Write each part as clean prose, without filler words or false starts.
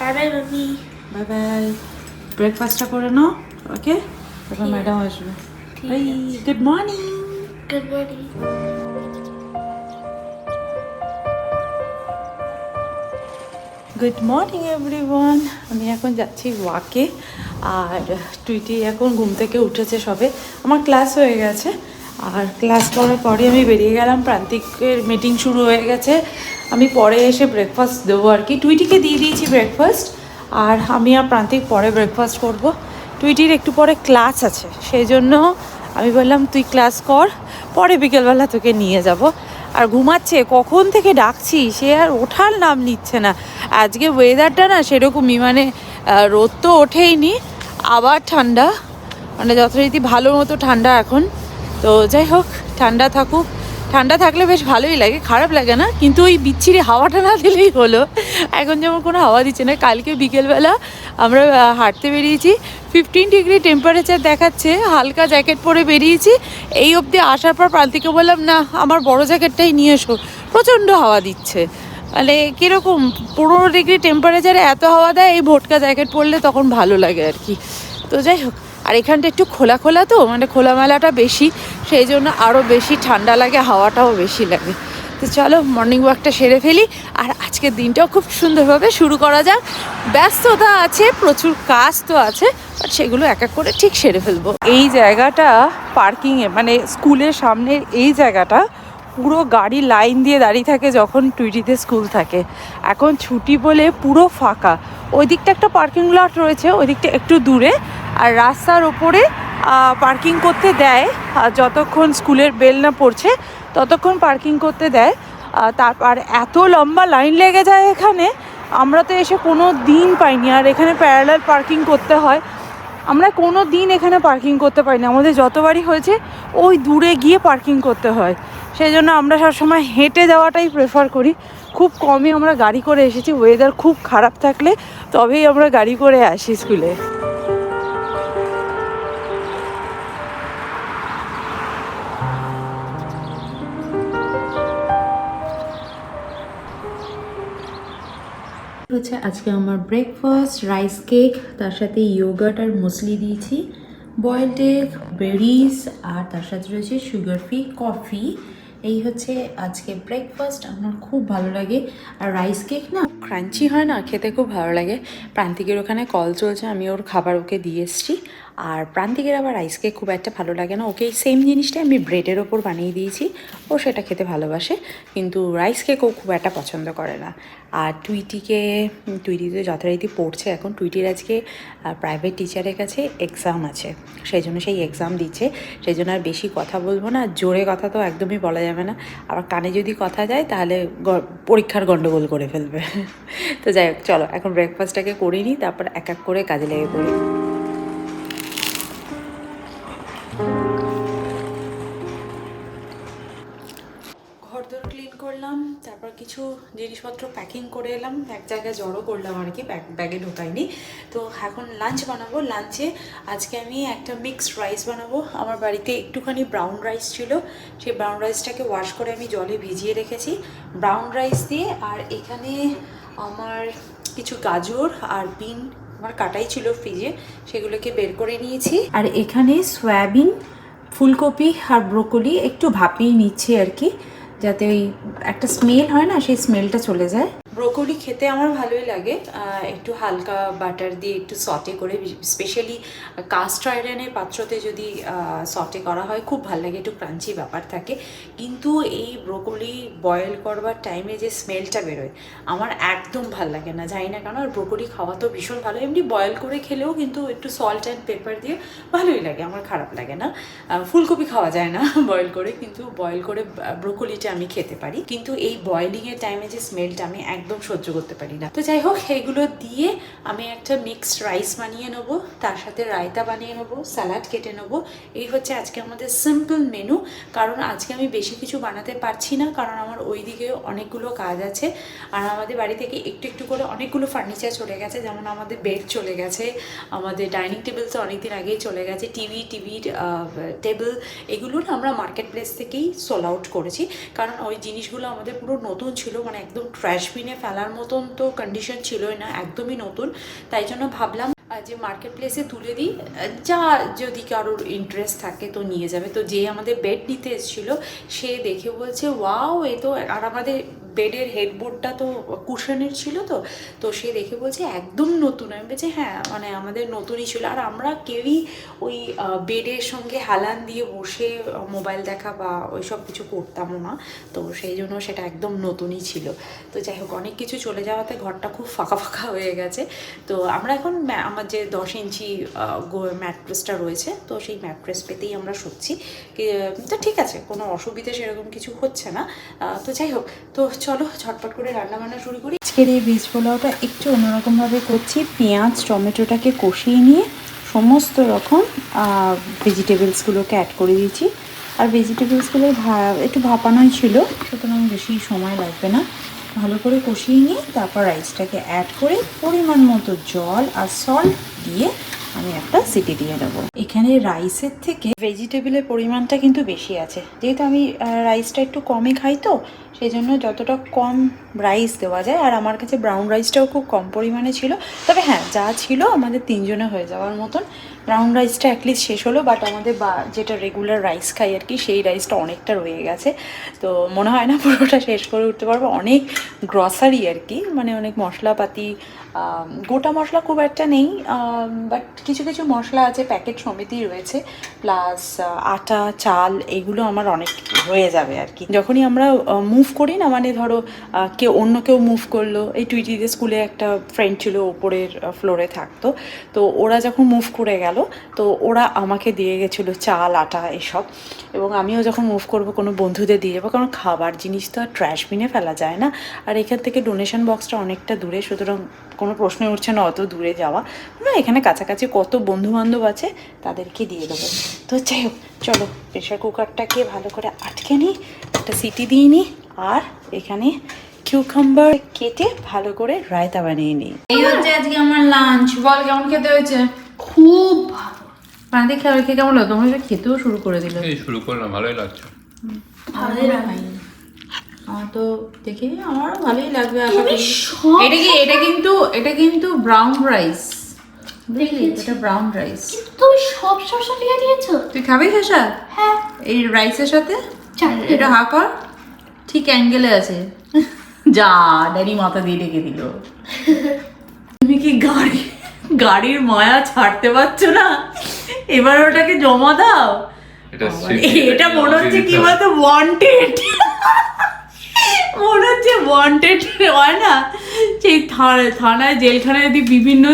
By bye বাবি। Bye bye. ব্রেকফাস্টটা করে নাও, ওকে? তারপর ম্যাডাম আসবে। Bye. Good morning. Good morning. Good morning everyone. আমি এখন যাচ্ছি ওয়াকে, আর টুইটি এখন ঘুম থেকে উঠেছে সবে। আমার ক্লাস হয়ে গেছে, আর ক্লাস করার পরে আমি বেরিয়ে গেলাম। প্রান্তিকের মিটিং শুরু হয়ে গেছে, আমি পরে এসে ব্রেকফাস্ট দেবো আর কি। টুইটিকে দিয়ে দিয়েছি ব্রেকফাস্ট, আর আমি আর প্রান্তিক পরে ব্রেকফাস্ট করব। টুইটির একটু পরে ক্লাস আছে, সেই জন্য আমি বললাম তুই ক্লাস কর, পরে বিকেলবেলা তোকে নিয়ে যাব। আর ঘুমাচ্ছে, কখন থেকে ডাকছি, সে আর ওঠার নাম নিচ্ছে না। আজকে ওয়েদারটা না সেরকমই, মানে রোদ তো ওঠেইনি, আবার ঠান্ডা, মানে যথারীতি ভালো মতো ঠান্ডা এখন। তো যাই হোক, ঠান্ডা থাকুক। ঠান্ডা থাকলে বেশ ভালোই লাগে, খারাপ লাগে না, কিন্তু ওই বিচ্ছিরি হাওয়াটা না দিলেই হলো। এখন যেমন কোনো হাওয়া দিচ্ছে না। কালকে বিকেলবেলা আমরা হাঁটতে বেরিয়েছি, 15 ডিগ্রি টেম্পারেচার দেখাচ্ছে, হালকা জ্যাকেট পরে বেরিয়েছি। এই অবধি আসার পর প্রান্তিকে বললাম না আমার বড় জ্যাকেটটাই নিয়ে এসো, প্রচণ্ড হাওয়া দিচ্ছে। মানে কীরকম 15 ডিগ্রি টেম্পারেচারে এত হাওয়া দেয়, এই ভোটকা জ্যাকেট পরলে তখন ভালো লাগে আর কি। তো যাই হোক, আর এখানটা একটু খোলা খোলা তো, মানে খোলামেলাটা বেশি, সেই জন্য আরও বেশি ঠান্ডা লাগে, হাওয়াটাও বেশি লাগে। তো চলো মর্নিং ওয়াকটা সেরে ফেলি, আর আজকের দিনটাও খুব সুন্দরভাবে শুরু করা যাক। ব্যস্ততা আছে, প্রচুর কাজ তো আছে, বাট সেগুলো এক এক করে ঠিক সেরে ফেলবো। এই জায়গাটা পার্কিংয়ে, মানে স্কুলের সামনের এই জায়গাটা পুরো গাড়ি লাইন দিয়ে দাঁড়িয়ে থাকে যখন টুইটিতে স্কুল থাকে। এখন ছুটি বলে পুরো ফাঁকা। ওই দিকটা একটা পার্কিং লট রয়েছে, ওই দিকটা একটু দূরে, আর রাস্তার ওপরে পার্কিং করতে দেয়, যতক্ষণ স্কুলের বেল না পড়ছে ততক্ষণ পার্কিং করতে দেয়। তারপর এত লম্বা লাইন লেগে যায় এখানে, আমরা তো এসে কোনো দিন পাইনি। আর এখানে প্যারালাল পার্কিং করতে হয়, আমরা কোনো দিন এখানে পার্কিং করতে পারি না। আমাদের যতবারই হয়েছে ওই দূরে গিয়ে পার্কিং করতে হয়, সেই জন্য আমরা সবসময় হেঁটে যাওয়াটাই প্রেফার করি। খুব কমই আমরা গাড়ি করে এসেছি, ওয়েদার খুব খারাপ থাকলে তবেই আমরা গাড়ি করে আসি স্কুলে। হচ্ছে আজকে আমার ব্রেকফাস্ট রাইস কেক, তার সাথে ইয়োগার্ট আর মুসলি দিয়েছি, বয়েলড এগ, বেরিজ, আর তার সাথে রয়েছে সুগার ফ্রি কফি। এই হচ্ছে আজকে ব্রেকফাস্ট। আমার খুব ভালো লাগে। আর রাইস কেক না ক্রাঞ্চি হয় না, খেতে খুব ভালো লাগে। প্রান্তিকের ওখানে কল চলছে, আমি ওর খাবার ওকে দিয়ে এসছি। আর প্রান্তিকের আবার রাইস কেক খুব একটা ভালো লাগে না, ওকে সেম জিনিসটাই আমি ব্রেডের ওপর বানিয়ে দিয়েছি, ও সেটা খেতে ভালোবাসে, কিন্তু রাইস কেক ও খুব একটা পছন্দ করে না। আর টুইটি তো যথারীতি পড়ছে এখন। টুইটির আজকে প্রাইভেট টিচারের কাছে এক্সাম আছে, সেই জন্য সেই এক্সাম দিচ্ছে, সেই জন্য আর বেশি কথা বলবো না। জোরে কথা তো একদমই বলা যাবে না, আবার কানে যদি কথা যায় তাহলে পরীক্ষার গণ্ডগোল করে ফেলবে। তো যাই হোক, চলো এখন ব্রেকফাস্টটাকে করে নিই, তারপর এক এক করে কাজে লেগে পড়ি। ঘরদোর ক্লিন করলাম, তারপর কিছু জিনিসপত্র প্যাকিং করে এলাম, এক জায়গায় জড়ো করলাম আর কি, ব্যাগে ঢোকাইনি। তো এখন লাঞ্চ বানাবো। লাঞ্চে আজকে আমি একটা মিক্সড রাইস বানাবো। আমার বাড়িতে একটুখানি ব্রাউন রাইস ছিল, সেই ব্রাউন রাইসটাকে ওয়াশ করে আমি জলে ভিজিয়ে রেখেছি, ব্রাউন রাইস দিয়ে। আর এখানে আমার কিছু গাজর আর বিন আমার কাটাই ছিল ফ্রিজে, সেগুলোকে বের করে নিয়েছি। আর এখানে সয়াবিন, ফুলকপি আর ব্রোকলি একটু ভাপিয়ে নিচ্ছি আর কি, যাতে ওই একটা স্মেল হয় না, সেই স্মেলটা চলে যায়। ব্রোকলি খেতে আমার ভালোই লাগে, একটু হালকা বাটার দিয়ে একটু সটে করে, স্পেশালি কাস্ট আয়রনের পাত্রতে যদি সটে করা হয় খুব ভালো লাগে, একটু ক্রাঞ্চি ব্যাপার থাকে। কিন্তু এই ব্রোকলি বয়েল করবার টাইমে যে স্মেলটা বেরোয় আমার একদম ভাল লাগে না, জানি না কেন। আর ব্রোকলি খাওয়া তো ভীষণ ভালো, এমনি বয়েল করে খেলেও কিন্তু একটু সল্ট অ্যান্ড পেপার দিয়ে ভালোই লাগে, আমার খারাপ লাগে না। ফুলকপি খাওয়া যায় না বয়েল করে, কিন্তু বয়েল করে ব্রোকলিটা আমি খেতে পারি, কিন্তু এই বয়েলিংয়ের টাইমে যে স্মেলটা আমি একদম সহ্য করতে পারি না। তো যাই হোক, এগুলো দিয়ে আমি একটা মিক্সড রাইস বানিয়ে নেবো, তার সাথে রায়তা বানিয়ে নেবো, স্যালাড কেটে নেবো। এই হচ্ছে আজকে আমাদের সিম্পল মেনু, কারণ আজকে আমি বেশি কিছু বানাতে পারছি না, কারণ আমার ওইদিকে অনেকগুলো কাজ আছে। আর আমাদের বাড়ি থেকে একটু একটু করে অনেকগুলো ফার্নিচার চলে গেছে, যেমন আমাদের বেড চলে গেছে, আমাদের ডাইনিং টেবিল তো অনেকদিন আগেই চলে গেছে, টিভির টেবিল, এগুলো না আমরা মার্কেট প্লেস থেকেই সোল আউট করেছি, কারণ ওই জিনিসগুলো আমাদের পুরো নতুন ছিল, মানে একদম ট্র্যাশ বিনে ফেলার মতন তো কন্ডিশন ছিলই না, একদমই নতুন। তাই জন্য ভাবলাম যে মার্কেট প্লেসে তুলে দিই, যা যদি কারোর ইন্টারেস্ট থাকে তো নিয়ে যাবে। তো যে আমাদের বেড নিতে এসেছিলো সে দেখে বলছে ওয়াও এ তো, আর আমাদের বেডের হেডবোর্ডটা তো কুশনের ছিল, তো সে দেখে বলছে একদম নতুন। আমি বলছি হ্যাঁ মানে আমাদের নতুনই ছিল, আর আমরা কেউই ওই বেডের সঙ্গে হেলান দিয়ে বসে মোবাইল দেখা বা ওই সব কিছু করতামও না, তো সেই জন্য সেটা একদম নতুনই ছিল। তো যাই হোক, অনেক কিছু চলে যাওয়াতে ঘরটা খুব ফাঁকা ফাঁকা হয়ে গেছে। তো আমরা এখন আমার যে 10 ইঞ্চি ম্যাট্রেসটা রয়েছে, তো সেই ম্যাট্রেস পেতেই আমরা শুচ্ছি। তো ঠিক আছে, কোনো অসুবিধা সেরকম কিছু হচ্ছে না। তো যাই হোক, তো চলো ঝটপট করে রান্নাবান্না শুরু করি। আজকের এই ভেজ পোলাওটা একটু অন্যরকমভাবে করছি। পেঁয়াজ টমেটোটাকে কষিয়ে নিয়ে সমস্ত রকম ভেজিটেবলসগুলোকে অ্যাড করে দিয়েছি। আর ভেজিটেবলসগুলো একটু ভাপানোই ছিল, সুতরাং বেশি সময় লাগবে না। ভালো করে কষিয়ে নিয়ে তারপর রাইসটাকে অ্যাড করে পরিমাণ মতো জল আর সল্ট দিয়ে আমি একটা সিটি দিয়ে দেবো। এখানে রাইসের থেকে ভেজিটেবলের পরিমাণটা কিন্তু বেশি আছে, যেহেতু আমি রাইসটা একটু কমই খাই, তো সেই জন্য যতটা কম রাইস দেওয়া যায়। আর আমার কাছে ব্রাউন রাইসটাও খুব কম পরিমাণে ছিল, তবে হ্যাঁ যা ছিল আমাদের 3 জনে হয়ে যাওয়ার মতন। ব্রাউন রাইসটা অ্যাটলিস্ট শেষ হলো, বাট আমাদের যেটা রেগুলার রাইস খাই আর কি, সেই রাইসটা অনেকটা রয়ে গেছে। তো মনে হয় না পুরোটা শেষ করে উঠতে পারবো। অনেক গ্রসারি আর কি, মানে অনেক মশলাপাতি, গোটা মশলা খুব একটা নেই, বাট কিছু কিছু মশলা আছে প্যাকেট সমিতি রয়েছে, প্লাস আটা চাল, এগুলো আমার অনেক হয়ে যাবে আর কি। যখনই আমরা মুভ করি না, মানে ধরো অন্য কেউ মুভ করলো, এই টুইটিতে স্কুলে একটা ফ্রেন্ড ছিল ওপরের ফ্লোরে থাকতো, তো ওরা যখন মুভ করে গেল তো ওরা আমাকে দিয়ে গেছিলো চাল আটা এসব, এবং আমিও যখন মুভ করবো কোনো বন্ধুদের দিয়ে যাবো, কারণ খাবার জিনিস তো আর ট্র্যাশ বিনে ফেলা যায় না। আর এখান থেকে ডোনেশন বক্সটা অনেকটা দূরে, সুতরাং কোনো প্রশ্নই উঠছে না অত দূরে যাওয়া। না, এখানে কাছাকাছি কত বন্ধুবান্ধব আছে, তাদেরকে দিয়ে দেবো। তো যাই হোক, চলো প্রেশার কুকারটাকে ভালো করে আটকে নিই, একটা সিটি দিয়ে নিই, আর এখানে কিউকাম্বার কেটে ভালো করে রায়তা বানিয়ে নিই। এই হচ্ছে আজকে আমার লাঞ্চ। বল কেমন খেতে হয়েছে? খুব ভালো। পানি খাওয়া খেয়ে কেমন লাগলো? তোমরা খেতেও শুরু করে দিল। শুরু করলাম, ভালোই লাগছে। ভালোই লাগে। আমার তো দেখি আমারও ভালোই লাগবে আশা করি। এটা কিন্তু ব্রাউন রাইস, বুঝলি? এটা ব্রাউন রাইস। তুমি সব শসা দিয়ে দিয়েছো? তুই খাবি শসা? হ্যাঁ। এই রাইসের সাথে এটা হা কর, ঠিক অ্যাঙ্গেলে আছে। যা, ড্যাডি মাথা দিয়ে ডেকে দিল। তুমি কি গাড়ির মায়া ছাড়তে পারছো না? এবার ওটাকে জমা দাও। এটা মনে হচ্ছে কি বলতো, ওয়ান্টেড। মনে হচ্ছে ওয়ান্টেড হয় না, সেই থানায় জেলখানায় যদি বিভিন্ন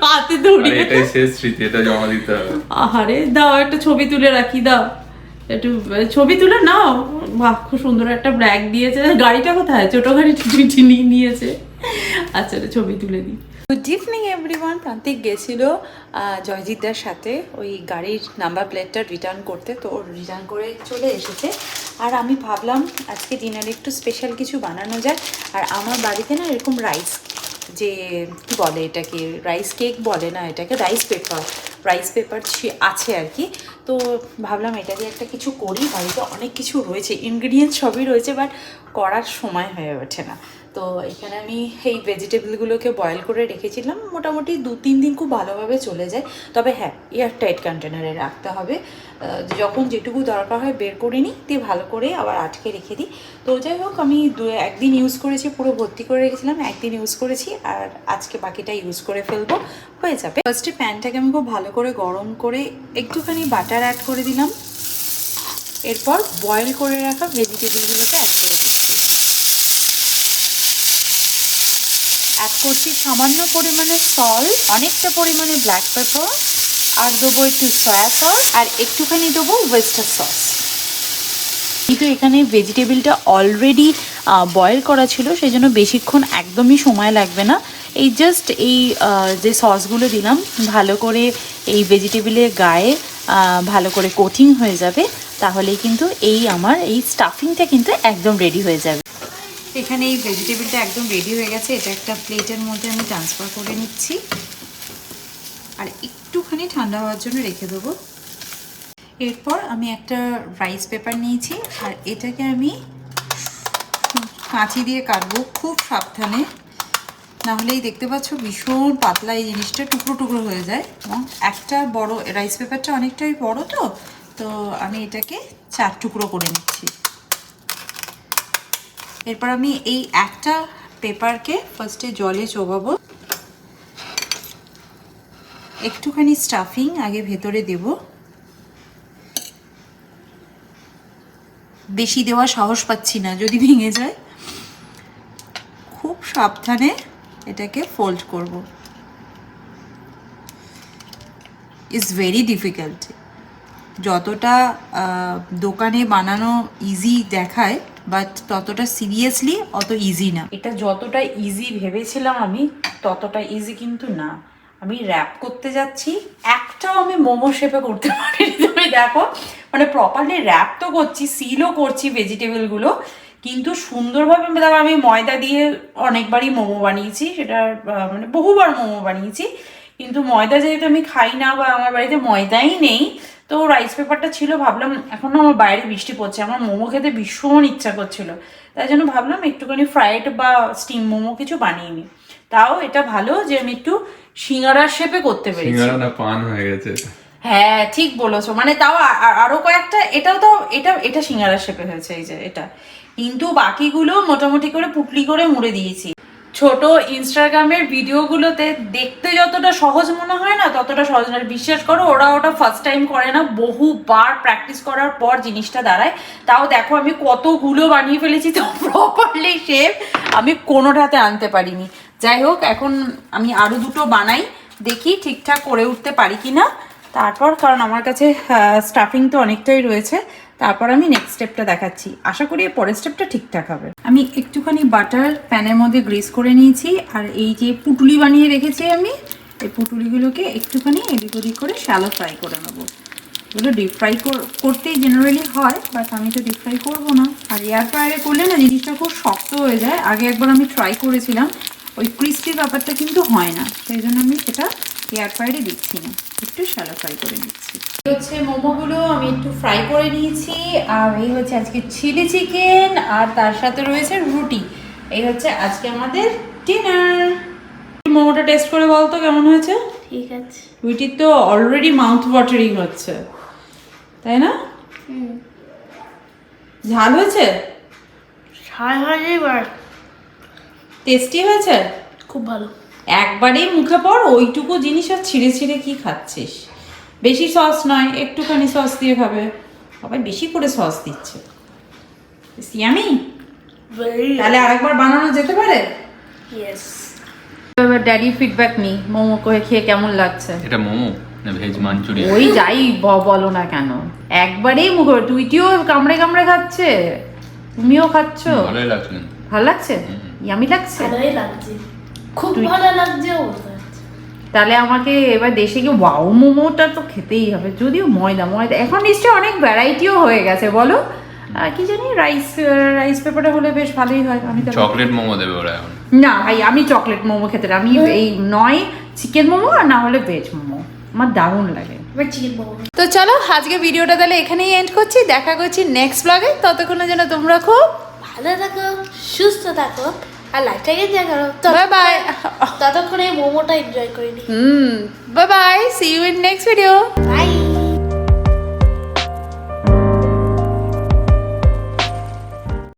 হাতে ধরে, এটাই শেষ স্মৃতি, এটা জমা দিতে হবে। আরে দাও, একটা ছবি তুলে রাখি, দাও একটু ছবি তুলে নাও। বাহ, খুব সুন্দর একটা ব্যাগ দিয়েছে। গাড়িটা কোথায়? ছোট গাড়িটা নিয়ে নিয়েছে। আচ্ছা, ছবি তুলে দিই। Good evening everyone. প্রান্তিক গেছিল জয়জিৎদার সাথে ওই গাড়ির নাম্বার প্লেটটা রিটার্ন করতে, তো ওর রিটার্ন করে চলে এসেছে। আর আমি ভাবলাম আজকে ডিনারে একটু স্পেশাল কিছু বানানো যায়। আর আমার বাড়িতে না এরকম রাইস, যে কি বলে এটাকে, রাইস কেক বলে না, এটাকে রাইস পেপার আছে আর কি। তো ভাবলাম এটা দিয়ে একটা কিছু করি। বাড়িতে অনেক কিছু রয়েছে, ইনগ্রিডিয়েন্টস সবই রয়েছে, বাট করার সময় হয়ে ওঠে না। তো এখানে আমি এই ভেজিটেবলগুলোকে বয়েল করে রেখেছিলাম, মোটামুটি 2-3 দিন খুব ভালোভাবে চলে যায়। তবে হ্যাঁ, এয়ারটাইট কন্টেনারে রাখতে হবে। যখন যেটুকু দরকার হয় বের করে নিই, দিয়ে ভালো করে আবার আটকে রেখে দিই। তো যাই হোক, আমি একদিন ইউজ করেছি, পুরো ভর্তি করে রেখেছিলাম, একদিন ইউজ করেছি, আর আজকে বাকিটা ইউজ করে ফেলবো, হয়ে যাবে। ফার্স্টে প্যানটাকে আমি খুব ভালো করে গরম করে একটুখানি বাটার অ্যাড করে দিলাম, এরপর বয়েল করে রাখা ভেজিটেবলগুলোকে অ্যাড করে দিচ্ছি। অ্যাড করছি সামান্য পরিমাণে সল্ট, অনেকটা পরিমাণে ব্ল্যাক পেপার, আর দেবো একটু সয়া সস, আর একটুখানি দেবো ওয়েস্টার সস। কিন্তু এখানে ভেজিটেবলটা অলরেডি বয়েল করা ছিল, সেই জন্য বেশিক্ষণ একদমই সময় লাগবে না। এই জাস্ট এই যে সসগুলো দিলাম, ভালো করে এই ভেজিটেবলের গায়ে ভালো করে কোটিং হয়ে যাবে, তাহলেই কিন্তু আমার এই স্টাফিংটা কিন্তু একদম রেডি হয়ে যাবে। এখানে এই ভেজিটেবলটা একদম রেডি হয়ে গেছে, এটা একটা প্লেটের মধ্যে আমি ট্রান্সফার করে নিচ্ছি, আর একটুখানি ঠান্ডা হওয়ার জন্য রেখে দেবো। এরপর আমি একটা রাইস পেপার নিয়েছি, আর এটাকে আমি কাঁচি দিয়ে কাটবো খুব সাবধানে, নাহলেই দেখতে পাচ্ছ ভীষণ পাতলা এই জিনিসটা টুকরো টুকরো হয়ে যায়। এবং একটা বড় রাইস পেপারটা অনেকটাই বড়, তো আমি এটাকে 4 টুকরো করে নিচ্ছি। এরপর আমি এই একটা পেপারকে ফার্স্টে জলে চোবাবো, একটুখানি স্টাফিং আগে ভেতরে দেব, বেশি দেওয়া সাহস পাচ্ছি না যদি ভেঙে যায়। খুব সাবধানে এটাকে ফোল্ড করব। It's very difficult. যতটা দোকানে বানানো ইজি দেখায়, বাট ততটা সিরিয়াসলি অত ইজি না। এটা যতটা ইজি ভেবেছিলাম আমি, ততটা ইজি কিন্তু না। আমি র্যাপ করতে যাচ্ছি, একটাও আমি মোমো শেপে করতে পারিনি। তুমি দেখো, মানে প্রপারলি র্যাপ তো করছি, সিলও করছি ভেজিটেবলগুলো, কিন্তু সুন্দরভাবে দেখো আমি ময়দা দিয়ে অনেকবারই মোমো বানিয়েছি, সেটা মানে বহুবার মোমো বানিয়েছি, কিন্তু ময়দা যেহেতু আমি খাই না বা আমার বাড়িতে ময়দাই নেই, তো রাইস পেপারটা ছিল, ভাবলাম এখনও আমার বাইরে বৃষ্টি পড়ছে, আমার মোমো খেতে ভীষণ ইচ্ছা করছিল, তাই জন্য ভাবলাম একটুখানি ফ্রাইড বা স্টিম মোমো কিছু বানিয়ে নিই। তাও এটা ভালো যে আমি একটু সিঙ্গারার শেপে করতে পেরেছি। সিঙ্গারা না পান হয়ে গেছে। হ্যাঁ ঠিক বলেছো, মানে তাও আরো কয়েকটা, এটাও তো এটা সিঙ্গারার শেপে হয়েছে, এই যে এটা, কিন্তু বাকিগুলো মোটামুটি করে পুটলি করে মুড়ে দিয়েছি। ছোট ইনস্টাগ্রামের ভিডিওগুলোতে দেখতে যতটা সহজ মনে হয় না, ততটা সহজ না। বিশ্বাস করো, ওরা ওটা ফার্স্ট টাইম করে না, বহুবার প্র্যাকটিস করার পর জিনিসটা দাঁড়ায়। তাও দেখো আমি কতগুলো বানিয়ে ফেলেছি, তো প্রপারলি শেপ আমি কোনোটাতে আনতে পারিনি। যাই হোক, এখন আমি আরো দুটো বানাই, দেখি ঠিকঠাক করে উঠতে পারি কিনা। তারপর, কারণ আমার কাছে স্টাফিং তো অনেকটাই রয়েছে, তারপর আমি নেক্সট স্টেপটা দেখাচ্ছি। আশা করি পরের স্টেপটা ঠিকঠাক হবে। আমি একটুখানি বাটার প্যানের মধ্যে গ্রেস করে নিয়েছি, আর এই যে পুটুলি বানিয়ে রেখেছি আমি, এই পুটুলিগুলোকে একটুখানি এদিক ওদিক করে শ্যালো ফ্রাই করে নেবো। এগুলো ডিপ ফ্রাই করতেই জেনারেলি হয়, বাট আমি তো ডিপ ফ্রাই করবো না। আর এয়ার ফ্রায়ারে করলে না জিনিসটা খুব শক্ত হয়ে যায়। আগে একবার আমি ট্রাই করেছিলাম, ওই ক্রিস্পি ব্যাপারটা কিন্তু হয় না, সেই জন্য আমি সেটা এয়ার ফ্রায়ারে দিচ্ছি না, একটু শ্যালো ফ্রাই করে নিচ্ছি। এই হচ্ছে মোমোগুলো আমি একটু ফ্রাই করে নিয়েছি, আর এই হচ্ছে আজকে চিলি চিকেন, আর তার সাথে রয়েছে রুটি। এই হচ্ছে আজকে আমাদের ডিনার। মোমোটা টেস্ট করে বলতো কেমন হয়েছে? ঠিক আছে। রুটির তো অলরেডি মাউথ ওয়াটারিং হচ্ছে, তাই না? ঝাল হয়েছে? টেস্টি হয়েছে? খুব ভালো। একবারেই মুখে পড়, ওইটুকু জিনিস আর ছিঁড়ে ছিঁড়ে কি খাচ্ছিস? বেশি সস নয়, একটুখানি সস দিয়ে খাবে, সবাই বেশি করে সস দিচ্ছে। সিয়ামি, তাহলে আরেকবার বানানো যেতে পারে। ইয়েস। এবার ড্যাডি ফিডব্যাক নি, মোমো করে খেয়ে কেমন লাগছে? এটা মোমো না ভেজ মাঞ্চুরিয়ান? ওই যাই বলো না কেন, একবারেই মুখে, টুইটিও কামড়ে কামড়ে খাচ্ছে, তুমিও খাচ্ছ। ভালোই লাগছে। ভালো লাগছে? ইয়ামি লাগছে? ভালোই লাগছে, খুব ভালো লাগছে। তাহলে আমাকে এবার দেশে গিয়ে ওয়াও মোমোটা তো খেতেই হবে, যদিও ময়দা এখন নিশ্চয়ই অনেক ভ্যারাইটিও হয়ে গেছে, বলো? কি জানি, রাইস পেপারটা হলে বেশ ভালোই হয়। আমি তো চকলেট মোমো দেবে ওরা এখন। না ভাই, আমি চকলেট মোমো খেতে, আমি এই নয় চিকেন মোমো আর না হলে ভেজ মোমো, আমার দারুণ লাগে। তো চলো আজকে ভিডিওটা তাহলে এখানেই এন্ড করছি, দেখা করছি নেক্সট ব্লগে। ততক্ষণের জন্য তোমরা খুব ভালো থাকো, সুস্থ থাকো, আর লাইফটাকে এনজয় করো। Bye bye. ততক্ষণে মোমোটা এনজয় করে নি। Bye bye, see you in next video. By.